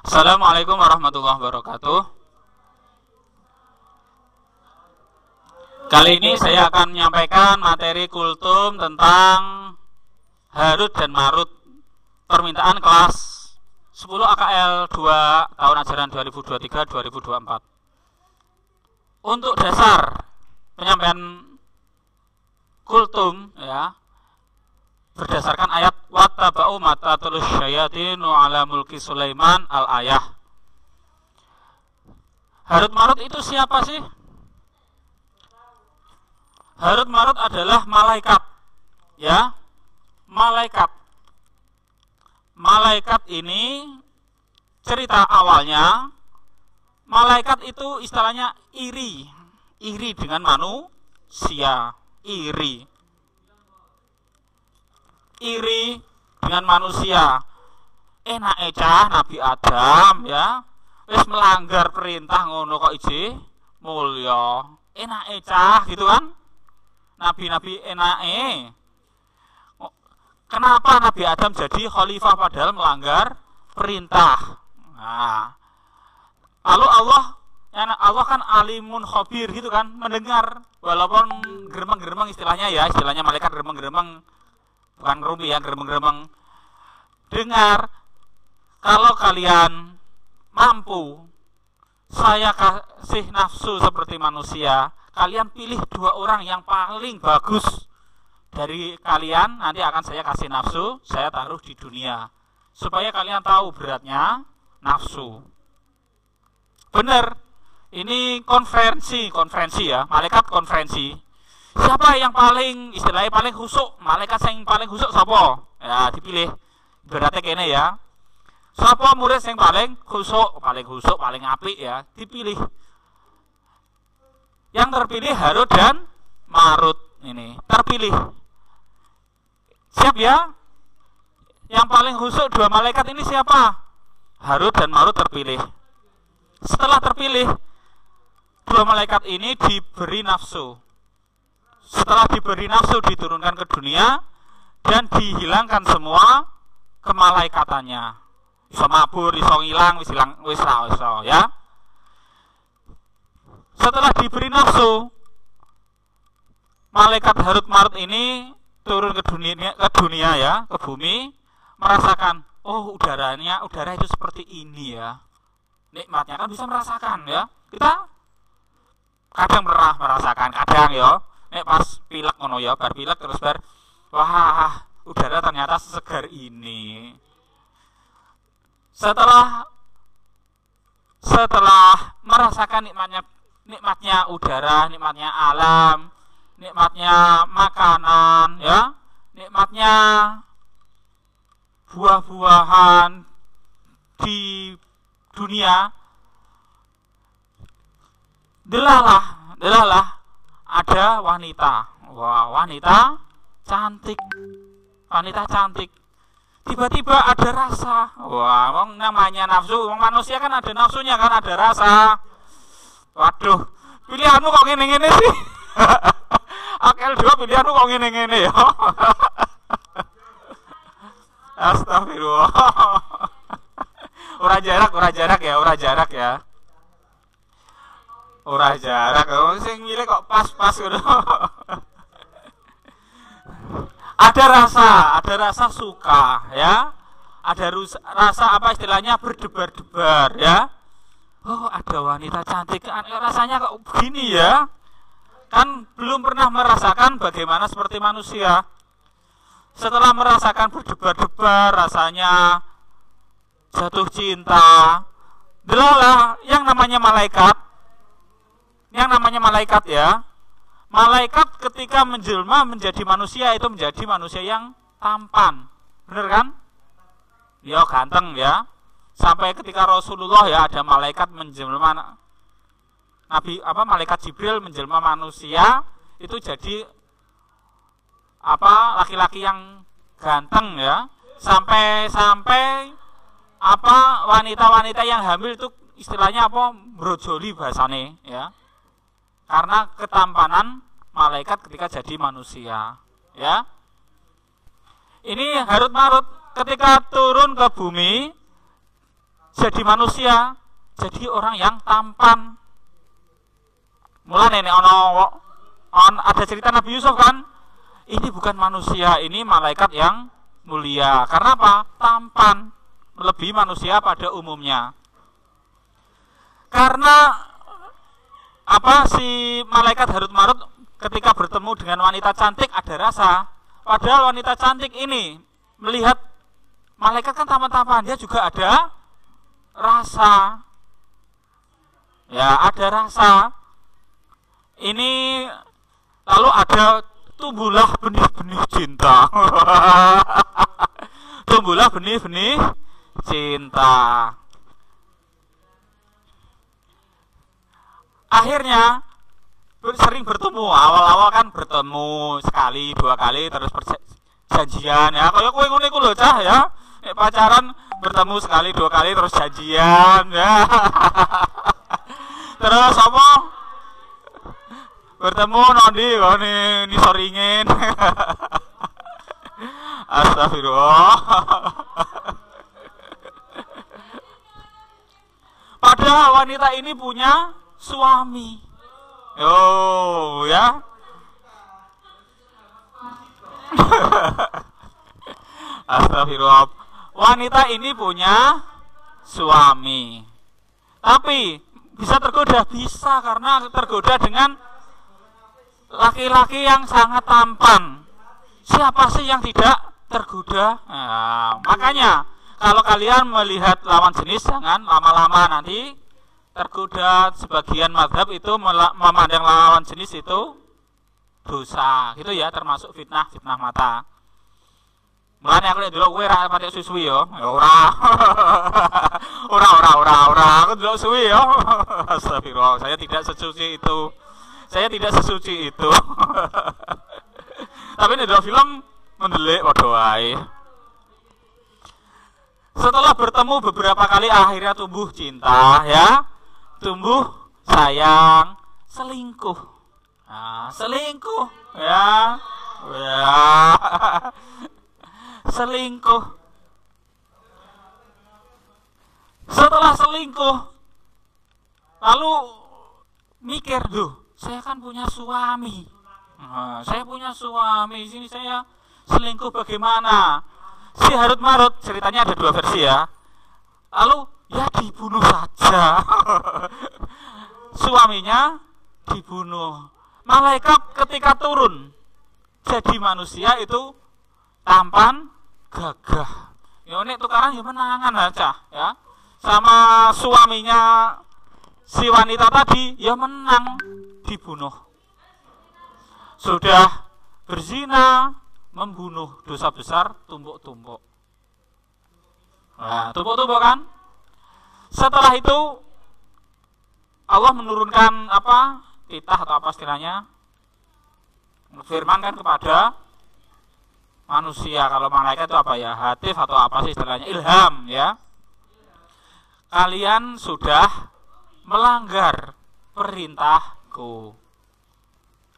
Assalamualaikum warahmatullahi wabarakatuh. Kali ini saya akan menyampaikan materi kultum tentang Harut dan Marut, permintaan kelas 10 AKL 2 tahun ajaran 2023-2024. Untuk dasar penyampaian kultum ya, berdasarkan ayat wattaba'u matatulus syayatinu ala mulki Sulaiman al-ayah. Harut Marut itu siapa sih? Harut Marut adalah malaikat ya, malaikat. Malaikat ini cerita awalnya, malaikat itu istilahnya iri dengan manusia, iri dengan manusia. Enak cah Nabi Adam ya, wis melanggar perintah ngono kok iji mulya. Enak cah gitu kan, nabi-nabi enak. Kenapa Nabi Adam jadi khalifah padahal melanggar perintah? Nah, lalu Allah kan alimun khabir gitu kan, mendengar walaupun geremeng-geremeng istilahnya ya, istilahnya malaikat geremeng-geremeng, bukan rumpi ya, geremeng-geremeng. Dengar, kalau kalian mampu saya kasih nafsu seperti manusia, kalian pilih 2 orang yang paling bagus dari kalian, nanti akan saya kasih nafsu, saya taruh di dunia supaya kalian tahu beratnya nafsu. Bener, ini konferensi ya, malaikat konferensi. Siapa yang paling istilahnya paling khusuk? Malaikat yang paling khusuk siapa? Ya dipilih. Berarti kene ya. Siapa murid yang paling khusuk, paling apik ya, dipilih. Yang terpilih Harut dan Marut ini terpilih. Siap ya? Yang paling khusuk 2 malaikat ini siapa? Harut dan Marut terpilih. Setelah terpilih, 2 malaikat ini diberi nafsu. Setelah diberi nafsu diturunkan ke dunia dan dihilangkan semua kemalaikatannya. Bisa mabur, bisa ngilang, wis ya. Setelah diberi nafsu, malaikat Harut Marut ini turun ke dunia ya, ke bumi, merasakan, oh udara itu seperti ini ya. Nikmatnya kan bisa merasakan ya. Kita kadang pernah merasakan, kadang ya. Nek pas pilek ngono ya, bar pilek terus wah, udara ternyata sesegar ini. Setelah merasakan nikmatnya udara, nikmatnya alam, nikmatnya makanan ya, nikmatnya buah-buahan di dunia, delalah ada wanita. Wah, wanita cantik. Tiba-tiba ada rasa. Wah, wong namanya nafsu, wong manusia kan ada nafsunya kan, ada rasa. Waduh, pilihanmu kok ngene-ngene sih? Akel 2 pilihanmu kok ngene-ngene ya. Astagfirullah. Ora jarak ya. Ora jarak, sing milih kok pas ngono. Ada rasa suka ya. Ada rasa apa istilahnya berdebar-debar ya. Oh, ada wanita cantik, rasanya kok begini ya. Kan belum pernah merasakan bagaimana seperti manusia. Setelah merasakan berdebar-debar, rasanya jatuh cinta. Delalah yang namanya malaikat ya. Malaikat ketika menjelma menjadi manusia itu menjadi manusia yang tampan. Bener kan? Ya ganteng ya. Sampai ketika Rasulullah ya ada malaikat menjelma malaikat Jibril menjelma manusia itu jadi laki-laki yang ganteng ya. Sampai wanita-wanita yang hamil itu istilahnya brojoli bahasane ya. Karena ketampanan malaikat ketika jadi manusia ya. Ini Harut Marut ketika turun ke bumi jadi manusia, jadi orang yang tampan. Mulane nek ada cerita Nabi Yusuf kan, ini bukan manusia, ini malaikat yang mulia. Karena apa? Tampan, melebihi manusia pada umumnya. Karena apa, si malaikat Harut Marut ketika bertemu dengan wanita cantik ada rasa. Padahal wanita cantik ini melihat malaikat kan tampan-tampan, dia juga ada rasa. Ya, ada rasa. Ini lalu ada tumbuhlah benih-benih cinta. Tumbuhlah benih-benih cinta. Akhirnya sering bertemu. Awal-awal kan bertemu sekali, dua kali, terus janjian ya. Kayak kowe ngono iku lho cah ya. Pacaran bertemu sekali, dua kali, terus janjian ya. Terus apa? Bertemu nondi ngene nisoringin. Astagfirullah. Padahal wanita ini punya suami. Oh ya. Astagfirullah. Wanita ini punya suami. Tapi bisa tergoda, bisa, karena tergoda dengan laki-laki yang sangat tampan. Siapa sih yang tidak tergoda? Nah, makanya kalau kalian melihat lawan jenis jangan lama-lama, nanti tergoda. Sebagian mazhab itu memandang lawan jenis itu dosa, gitu ya, termasuk fitnah mata. Mulane aku nek delok kowe ra patek suwi yo. Ya ora. Ora. Aku delok suwi yo. Astagfirullah, saya tidak sesuci itu. Saya tidak sesuci itu. Tapi nek delok film mendelik padha wae. Setelah bertemu beberapa kali akhirnya tumbuh cinta ya. Tumbuh sayang, selingkuh. Nah, selingkuh ya. Ya. Selingkuh. Setelah selingkuh, lalu mikir, duh, saya kan punya suami. Nah, saya punya suami, sini saya selingkuh bagaimana? Si Harut Marut, ceritanya ada dua versi ya. Lalu ya dibunuh saja. Suaminya dibunuh. Malaikat ketika turun jadi manusia itu tampan, gagah. Ya nek tukaran ya menangan aja ya. Sama suaminya si wanita tadi ya menang, dibunuh. Sudah berzina, membunuh, dosa besar, tumpuk-tumpuk. Nah, tumpuk-tumpuk kan? Setelah itu Allah menurunkan apa? Titah atau apa istilahnya? Firman kan kepada manusia. Kalau malaikat itu apa ya? Hatif atau apa sih istilahnya? Ilham ya. Kalian sudah melanggar perintahku.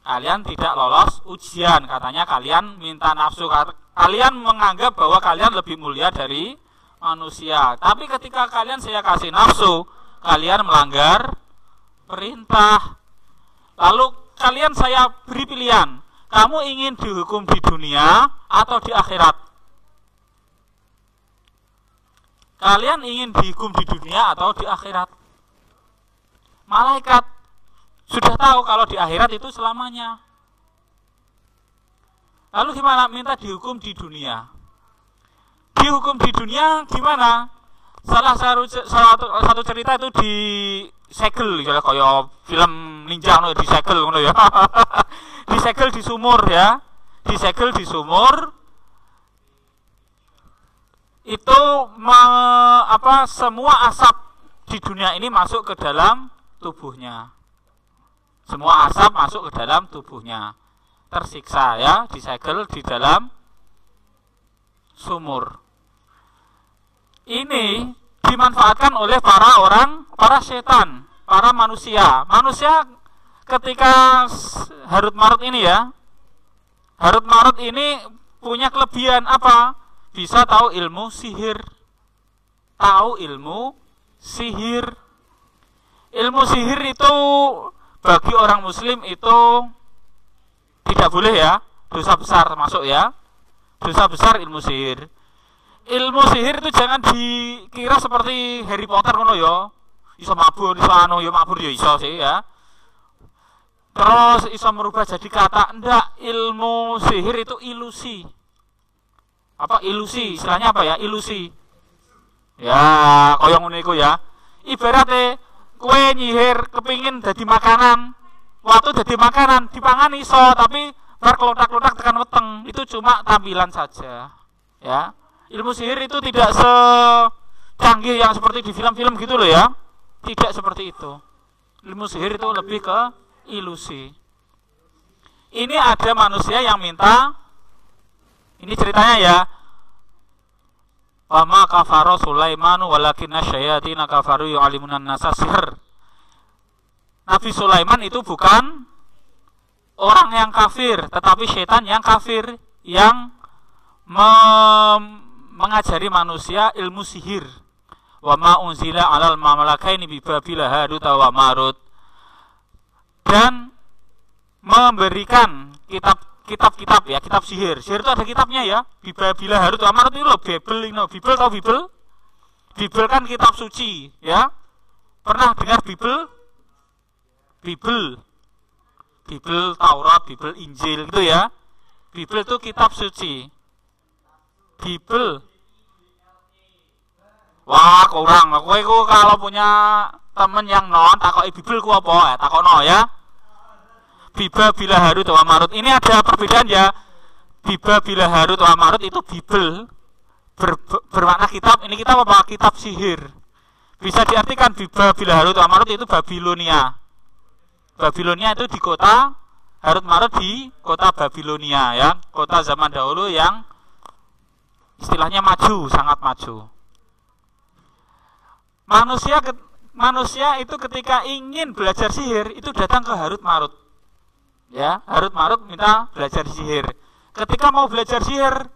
Kalian tidak lolos ujian. Katanya kalian minta nafsu. Kalian menganggap bahwa kalian lebih mulia dari manusia. Tapi ketika kalian saya kasih nafsu, kalian melanggar perintah. Lalu kalian saya beri pilihan. Kamu ingin dihukum di dunia atau di akhirat? Kalian ingin dihukum di dunia atau di akhirat? Malaikat sudah tahu kalau di akhirat itu selamanya. Lalu gimana? Minta dihukum di dunia. Dihukum di dunia gimana? Salah satu cerita itu di segel, ya kayak film ninja di segel ngono ya. Di segel di sumur ya. Di segel di sumur. Itu semua asap di dunia ini masuk ke dalam tubuhnya. Semua asap masuk ke dalam tubuhnya. Tersiksa ya, disegel di dalam sumur. Ini dimanfaatkan oleh para setan, para manusia. Manusia ketika Harut Marut ini ya. Harut Marut ini punya kelebihan apa? Bisa tahu ilmu sihir. tahu ilmu sihir. Ilmu sihir itu bagi orang muslim itu tidak boleh ya, dosa besar termasuk ya. Dosa besar ilmu sihir. Ilmu sihir itu jangan dikira seperti Harry Potter ngono ya. Iso mabur, iso anu ya mabur ya iso sih ya. Terus iso merubah jadi kata. Enggak, ilmu sihir itu ilusi. Apa ilusi? Istilahnya apa ya? Ilusi. Ya, kaya ngono iku ya. Ibaratnya kowe nyihir kepingin dadi makanan. Waktu dadi makanan dipangan iso, tapi bar klotak-klotak tekan weteng. Itu cuma tampilan saja. Ya. Ilmu sihir itu tidak secanggih yang seperti di film-film gitu loh ya. Tidak seperti itu. Ilmu sihir itu lebih ke ilusi. Ini ada manusia yang minta, ini ceritanya ya. Wa ma kafara Sulaimanu walakinna syayatina kafaru yu'allimunan nasa sihr. Nabi Sulaiman itu bukan orang yang kafir, tetapi setan yang kafir yang mengajari manusia ilmu sihir. Wa ma unzila 'alal malakaini bi Babila Harut wa Marut. Dan memberikan kitab-kitab ya, kitab sihir. Sihir itu ada kitabnya ya. Bi Babila Harut wa Marut itu loh, Bible ini, Bible atau Bible? Bible kan kitab suci ya. Pernah dengar Bible? Bible Taurat, Bible Injil gitu ya. Bible itu kitab suci. Bible. Wah, kurang. Kowe ku kalau punya temen yang non takoki Bible ku apa? Takokno ya. Biba bila Harut wa Marut. Ini ada perbedaan ya. Biba bila Harut wa Marut itu Bible bermakna kitab. Ini kitab apa? Kitab sihir. Bisa diartikan Biba bila Harut wa Marut itu Babilonia. Babilonia itu di kota, Harut Marut di kota Babilonia ya. Kota zaman dahulu yang istilahnya maju, sangat maju. Manusia itu ketika ingin belajar sihir itu datang ke Harut Marut. Ya, Harut Marut minta belajar sihir. Ketika mau belajar sihir,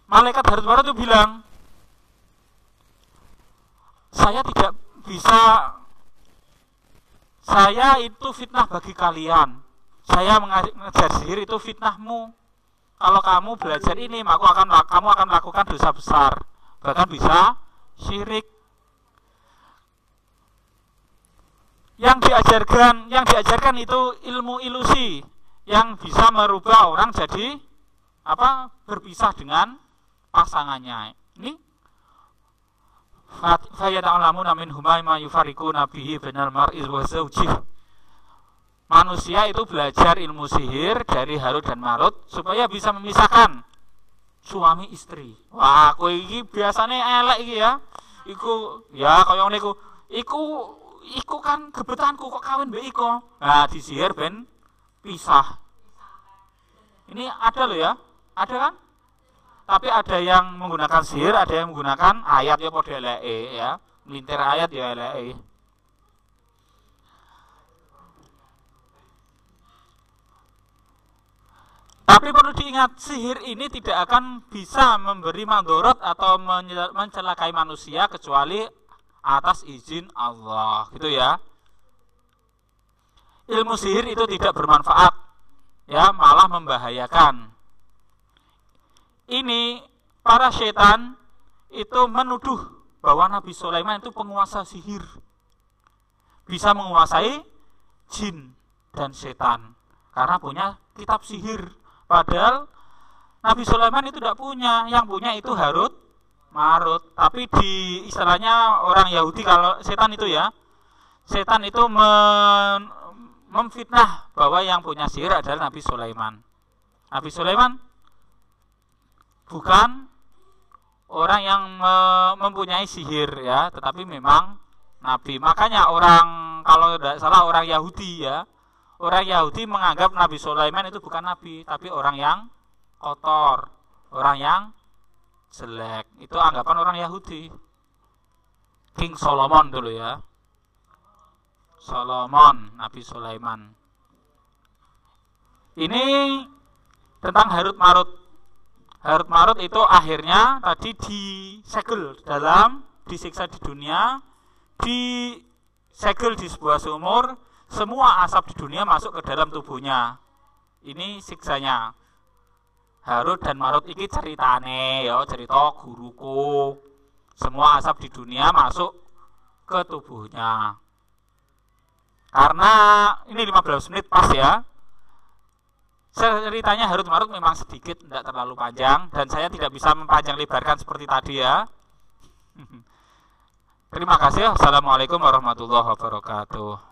malaikat Harut Marut itu bilang, saya tidak bisa, saya itu fitnah bagi kalian. Saya mengajar sihir itu fitnahmu. Kalau kamu belajar ini, kamu akan melakukan dosa besar, bahkan bisa syirik. Yang diajarkan itu ilmu ilusi yang bisa merubah orang jadi berpisah dengan pasangannya. Ini fayata'lamuna min humay ma yufariquna bihi bainal mar'i wa zawjihi. Manusia itu belajar ilmu sihir dari Harut dan Marut supaya bisa memisahkan suami istri. Wah, kowe iki biasane elek iki ya. Iku ya kaya ngene iku kan gebetanku kok kawin mbek iko. Nah, disihir ben pisah. Ini ada loh ya. Ada kan? Tapi ada yang menggunakan sihir, ada yang menggunakan ayat ya padha eleke ya. Melintir ayat ya eleke. Tapi perlu diingat, sihir ini tidak akan bisa memberi mandorot atau mencelakai manusia kecuali atas izin Allah, gitu ya. Ilmu sihir itu tidak bermanfaat, ya, malah membahayakan. Ini para setan itu menuduh bahwa Nabi Sulaiman itu penguasa sihir, bisa menguasai jin dan setan karena punya kitab sihir. Padahal Nabi Sulaiman itu tidak punya, yang punya itu Harut Marut. Tapi di istilahnya orang Yahudi, kalau setan itu ya, setan itu memfitnah bahwa yang punya sihir adalah Nabi Sulaiman. Nabi Sulaiman bukan orang yang mempunyai sihir ya, tetapi memang Nabi. Makanya orang, kalau tidak salah orang Yahudi ya, orang Yahudi menganggap Nabi Sulaiman itu bukan Nabi, tapi orang yang kotor, orang yang jelek. Itu anggapan orang Yahudi. King Solomon dulu ya. Solomon, Nabi Sulaiman. Ini tentang Harut Marut. Harut Marut itu akhirnya tadi disegel disiksa di dunia, disegel di sebuah sumur, semua asap di dunia masuk ke dalam tubuhnya. Ini siksanya. Harut dan Marut iki ceritane ya, cerita guruku. Semua asap di dunia masuk ke tubuhnya. Karena ini 15 menit pas ya. Ceritanya Harut Marut memang sedikit, tidak terlalu panjang, dan saya tidak bisa mempanjang lebarkan seperti tadi ya. Terima kasih. Assalamualaikum warahmatullahi wabarakatuh.